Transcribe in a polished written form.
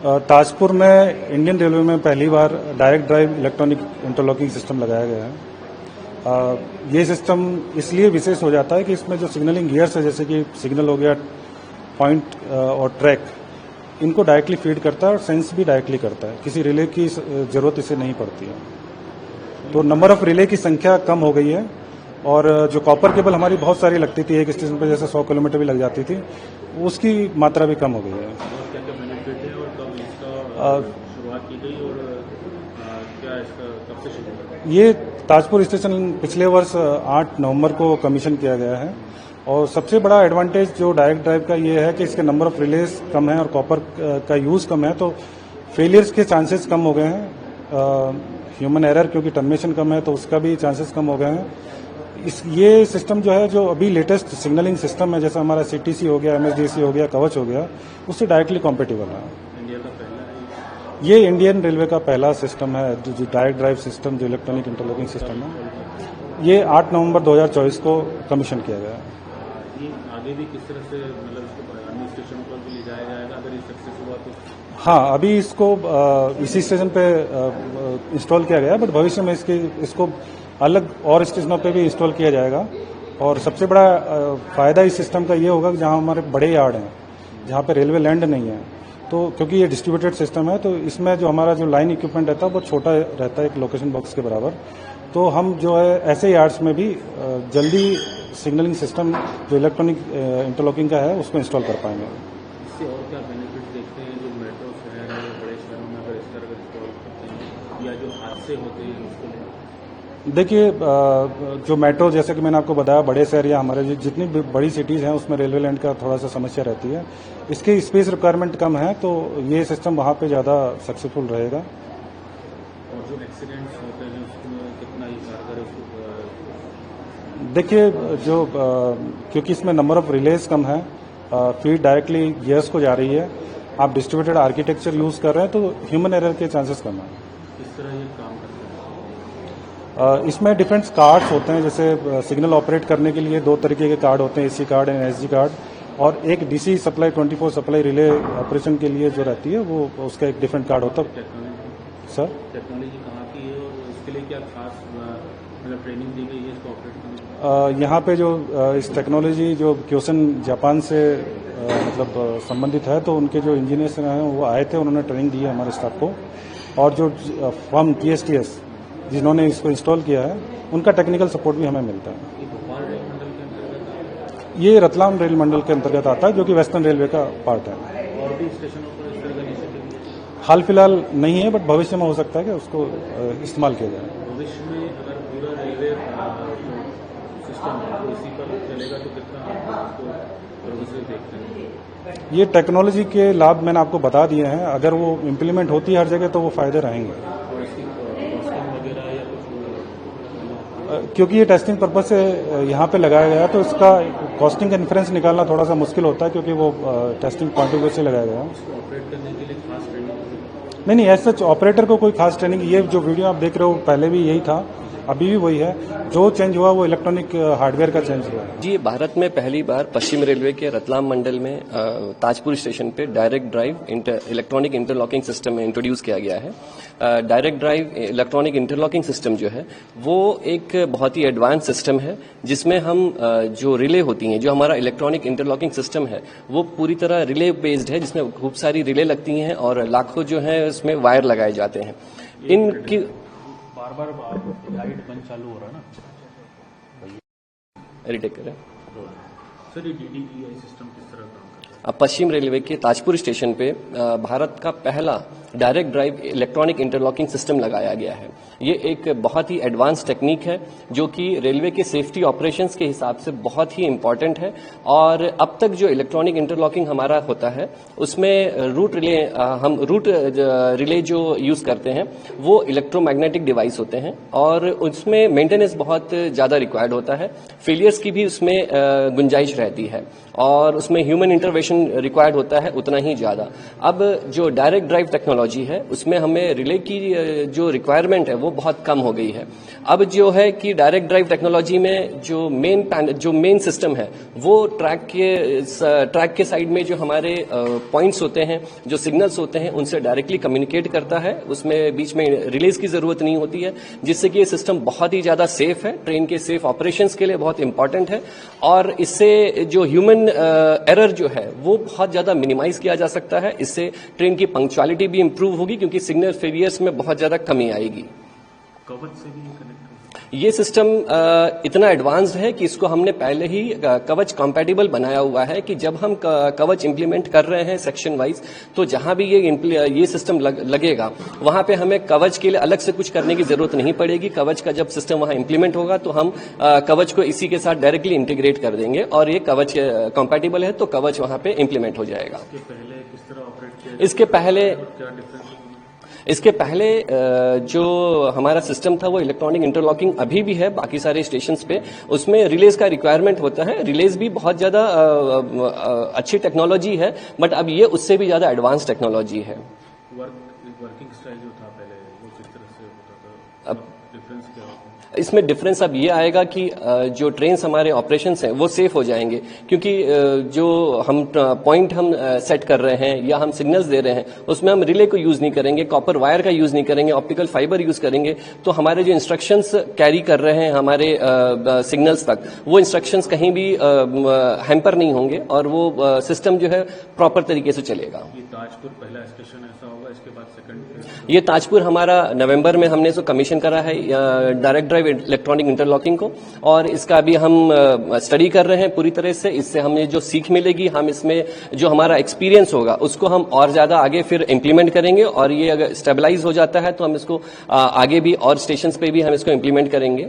ताजपुर में Indian railway में पहली बार direct drive electronic interlocking system लगाया गया है। ये सिस्टम इसलिए विशेष हो जाता है कि इसमें जो सिग्नलिंग गियर्स है, जैसे कि सिग्नल हो गया, पॉइंट और ट्रैक, इनको डायरेक्टली फीड करता है और सेंस भी डायरेक्टली करता है। किसी रिले की जरूरत इसे नहीं पड़ती है। तो नंबर ऑफ रिले की संख्या कम हो गई है और जो कॉपर केबल हमारी बहुत सारी लगती थी, एक स्टेशन पर जैसे 100 किलोमीटर भी लग जाती थी, उसकी मात्रा भी कम हो गई है। शुरुआत की गई और क्या इसका कब से शुरू हुआ? ये ताजपुर स्टेशन पिछले वर्ष 8 नवंबर को कमीशन किया गया है और सबसे बड़ा एडवांटेज जो डायरेक्ट ड्राइव का ये है कि इसके नंबर ऑफ रिलेज कम है और कॉपर का यूज कम है, तो फेलियर्स के चांसेस कम हो गए हैं। ह्यूमन एरर, क्योंकि टर्मिनेशन कम है तो उसका भी चांसेस कम हो गए हैं। ये सिस्टम जो है, जो अभी लेटेस्ट सिग्नलिंग सिस्टम है, जैसा हमारा CTC हो गया, MSDC हो गया, कवच हो गया, उससे डायरेक्टली कॉम्पेटिबल है। इंडिया का पहला है ये इंडियन रेलवे का पहला सिस्टम है जो डायरेक्ट ड्राइव सिस्टम, जो इलेक्ट्रॉनिक इंटरलॉकिंग सिस्टम है। ये 8 नवंबर 2024 को कमीशन किया गया है। ये आगे भी किस तरह से मतलब इसको अन्य स्टेशनों पर भी ले जाया जाएगा अगर ये सक्सेस हुआ तो? हाँ, अभी इसको इसी स्टेशन पे इंस्टॉल किया गया है, बट भविष्य में इसको अलग और स्टेशनों पे भी इंस्टॉल किया जाएगा। और सबसे बड़ा फायदा इस सिस्टम का ये होगा कि जहाँ हमारे बड़े यार्ड हैं, जहाँ पे रेलवे लैंड नहीं है, तो क्योंकि ये डिस्ट्रीब्यूटेड सिस्टम है, तो इसमें जो हमारा जो लाइन इक्विपमेंट रहता है वो छोटा रहता है, एक लोकेशन बॉक्स के बराबर। तो हम जो है ऐसे यार्ड्स में भी जल्दी सिग्नलिंग सिस्टम जो इलेक्ट्रॉनिक इंटरलॉकिंग का है उसको इंस्टॉल कर पाएंगे। इससे और क्या बेनिफिट देखते हैं जो मेट्रो शहर है, बड़े शहरों में अगर इस तरह का इंस्टॉल करते हैं, या जो हादसे होते हैं उसको? देखिए, जो मेट्रो, जैसे कि मैंने आपको बताया, बड़े शहर या हमारे जितनी भी बड़ी सिटीज़ हैं उसमें रेलवे लैंड का थोड़ा सा समस्या रहती है। इसकी स्पेस रिक्वायरमेंट कम है, तो ये सिस्टम वहाँ पे ज़्यादा सक्सेसफुल रहेगा। और जो एक्सीडेंट्स होते हैं उसमें कितना ही कारगर है उसको? देखिए, जो क्योंकि इसमें नंबर ऑफ रिलेज कम है, फीड डायरेक्टली गियर्स को जा रही है, आप डिस्ट्रीब्यूटेड आर्किटेक्चर यूज़ कर रहे हैं, तो ह्यूमन एरर के चांसेस कम है। किस तरह ये काम करता है? इसमें डिफरेंट कार्ड्स होते हैं। जैसे सिग्नल ऑपरेट करने के लिए 2 तरीके के कार्ड होते हैं, AC card and SG card, और एक DC supply 24 supply relay operation के लिए जो रहती है वो उसका एक डिफरेंट कार्ड होता है। सर, टेक्नोलॉजी कहाँ की है और इसके लिए क्या खास मतलब ट्रेनिंग दी गई है इसको ऑपरेट करने की? यहाँ पे जो इस टेक्नोलॉजी जो क्योसन जापान से मतलब संबंधित है, तो उनके जो इंजीनियर्स हैं वो आए थे, उन्होंने ट्रेनिंग दी है हमारे स्टाफ को। और जो फर्म TSTS जिन्होंने इसको इंस्टॉल किया है, उनका टेक्निकल सपोर्ट भी हमें मिलता है। ये भोपाल रेल मंडल के अंतर्गत? ये रतलाम रेल मंडल के अंतर्गत आता है, जो कि वेस्टर्न रेलवे का पार्ट है। और भी स्टेशनों पर इस तरह का इनिशिएटिव हाल फिलहाल नहीं है, बट भविष्य में हो सकता है कि उसको इस्तेमाल किया जाए। भविष्य में अगर पूरा रेलवे सिस्टम है तो इसी पर चलेगा तो कितना उसको प्रोग्रेसिव देखते हैं? ये टेक्नोलॉजी के लाभ मैंने आपको बता दिए हैं। अगर वो इम्प्लीमेंट होती है हर जगह, तो वो फायदे रहेंगे। और इसकी कॉस्टिंग वगैरह या कुछ क्योंकि ये टेस्टिंग पर्पज से यहाँ पे लगाया गया है, तो इसका कॉस्टिंग का इन्फ्रेंस निकालना थोड़ा सा मुश्किल होता है, क्योंकि वो टेस्टिंग पॉइंट ऑफ व्यू से लगाया गया है। इसको ऑपरेट करने के लिए खास ट्रेनिंग? नहीं, ऐसा ऑपरेटर को कोई खास ट्रेनिंग, ये जो वीडियो आप देख रहे हो पहले भी यही था, अभी भी वही है। जो चेंज हुआ वो इलेक्ट्रॉनिक हार्डवेयर का चेंज हुआ है। जी, भारत में पहली बार पश्चिम रेलवे के रतलाम मंडल में ताजपुर स्टेशन पे direct drive electronic interlocking system में इंट्रोड्यूस किया गया है। Direct drive electronic interlocking system जो है वो एक बहुत ही एडवांस सिस्टम है, जिसमें हम जो रिले होती हैं, जो हमारा इलेक्ट्रॉनिक इंटरलॉकिंग सिस्टम है वो पूरी तरह रिले बेस्ड है, जिसमें खूब सारी रिले लगती हैं और लाखों जो है उसमें वायर लगाए जाते हैं। इनकी बार बार लाइट बंद चालू हो रहा है ना, रिटेक करें। सर ये DDEI सिस्टम किस तरह काम करता है? अब पश्चिम रेलवे के ताजपुर स्टेशन पे भारत का पहला direct drive electronic interlocking system लगाया गया है। ये एक बहुत ही एडवांस टेक्निक है जो कि रेलवे के सेफ्टी ऑपरेशंस के हिसाब से बहुत ही इंपॉर्टेंट है। और अब तक जो इलेक्ट्रॉनिक इंटरलॉकिंग हमारा होता है उसमें रूट रिले जो यूज करते हैं वो इलेक्ट्रोमैग्नेटिक डिवाइस होते हैं और उसमें मेंटेनेंस बहुत ज्यादा रिक्वायर्ड होता है। फेलियर्स की भी उसमें गुंजाइश रहती है और उसमें ह्यूमन इंटरवेंशन रिक्वायर्ड होता है उतना ही ज्यादा। अब जो डायरेक्ट ड्राइव टेक्नोलॉजी टेक्नोलॉजी है उसमें हमें रिले की जो रिक्वायरमेंट है वो बहुत कम हो गई है। अब जो है कि डायरेक्ट ड्राइव टेक्नोलॉजी में जो मेन सिस्टम है वो ट्रैक के साइड में जो हमारे पॉइंट्स होते हैं, जो सिग्नल्स होते हैं, उनसे डायरेक्टली कम्युनिकेट करता है। उसमें बीच में रिलेज की जरूरत नहीं होती है, जिससे कि ये सिस्टम बहुत ही ज्यादा सेफ है, ट्रेन के सेफ ऑपरेशंस के लिए बहुत इंपॉर्टेंट है। और इससे जो ह्यूमन एरर जो है वो बहुत ज्यादा मिनिमाइज किया जा सकता है। इससे ट्रेन की पंक्चुअलिटी भी इंप्रूव होगी क्योंकि सिग्नल फेलियर्स में बहुत ज्यादा कमी आएगी। कवच से भी कनेक्ट हो? ये सिस्टम इतना एडवांस्ड है कि इसको हमने पहले ही कवच कंपैटिबल बनाया हुआ है कि जब हम कवच इंप्लीमेंट कर रहे हैं सेक्शन वाइज, तो जहां भी ये सिस्टम लगेगा वहां पे हमें कवच के लिए अलग से कुछ करने की जरूरत नहीं पड़ेगी। कवच का जब सिस्टम वहां इंप्लीमेंट होगा तो हम कवच को इसी के साथ डायरेक्टली इंटीग्रेट कर देंगे और ये कवच कंपैटिबल है तो कवच वहां पे इंप्लीमेंट हो जाएगा। इसके पहले किस तरह ऑपरेट किया? इसके पहले जो हमारा सिस्टम था वो इलेक्ट्रॉनिक इंटरलॉकिंग अभी भी है बाकी सारे स्टेशंस पे, उसमें रिलेज का रिक्वायरमेंट होता है। रिलेज भी बहुत ज्यादा अच्छी टेक्नोलॉजी है, बट अब ये उससे भी ज्यादा एडवांस टेक्नोलॉजी है। वर्किंग स्टाइल जो था पहले वो किस तरह से होता था, अब डिफरेंस क्या होता है? इसमें डिफरेंस अब ये आएगा कि जो ट्रेन्स हमारे ऑपरेशंस हैं वो सेफ हो जाएंगे, क्योंकि जो हम पॉइंट हम सेट कर रहे हैं या हम सिग्नल्स दे रहे हैं उसमें हम रिले को यूज नहीं करेंगे, कॉपर वायर का यूज नहीं करेंगे, ऑप्टिकल फाइबर यूज करेंगे। तो हमारे जो इंस्ट्रक्शंस कैरी कर रहे हैं हमारे सिग्नल्स तक, वो इंस्ट्रक्शंस कहीं भी हैम्पर नहीं होंगे और वो सिस्टम जो है प्रॉपर तरीके से चलेगा। ये ताजपुर पहला स्टेशन ऐसा होगा, इसके बाद सेकंड? ये ताजपुर हमारा नवंबर में हमने इसको कमीशन करा है डायरेक्ट ड्राइव इलेक्ट्रॉनिक इंटरलॉकिंग को, और इसका अभी हम स्टडी कर रहे हैं पूरी तरह से। इससे हमें जो सीख मिलेगी, हम इसमें जो हमारा एक्सपीरियंस होगा उसको हम और ज्यादा आगे फिर इम्प्लीमेंट करेंगे, और ये अगर स्टेबलाइज हो जाता है तो हम इसको आगे भी और स्टेशंस पे भी हम इसको इम्प्लीमेंट करेंगे।